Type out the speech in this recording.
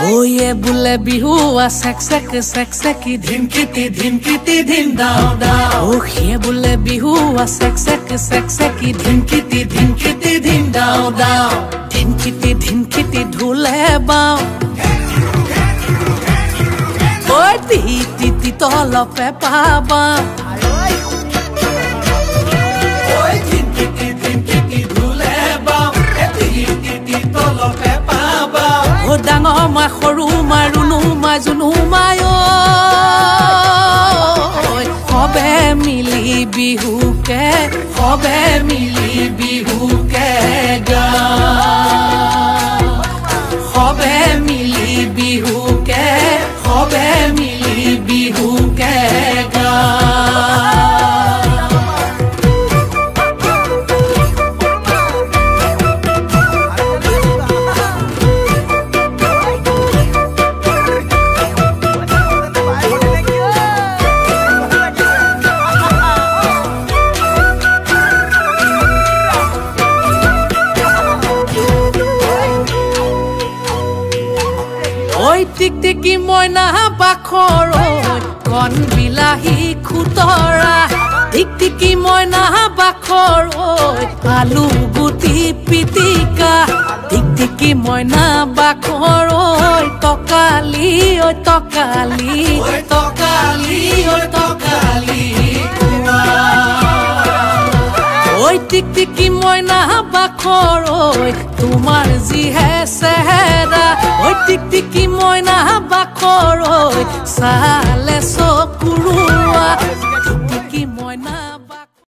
way বুলে বিহু সেক সেক ধিনকিতি ধিন দাও দাও ও হে বুলে বিহু সেক সেক ধিনকিতি ধিন দাও দাও ধিনকিতি ঢোলে বাও ওই তি তলপে পাবা ওই ধিনকিতি ঢোলে বাও তি তলপে পাবা ও ডাঙৰ মা সৰু মা ৰুণু মা জুনু মায় সবে মিলি বিহুকে গা সবে মিলি বিহুকে গা টিকটিকি মইনা বাখৰ কণ বিলাহী খুতৰা টিকটিকি মইনা বাখৰ আলু গুটি পিটিকা টিকটিকি মইনা বাখৰ তকালি ওই টিকটিকি মইনা বাখৰ তোমাৰ যিহে চেহেৰা ওই টিকটিকি মইনা বাখৰ চালে চকুৰুৱা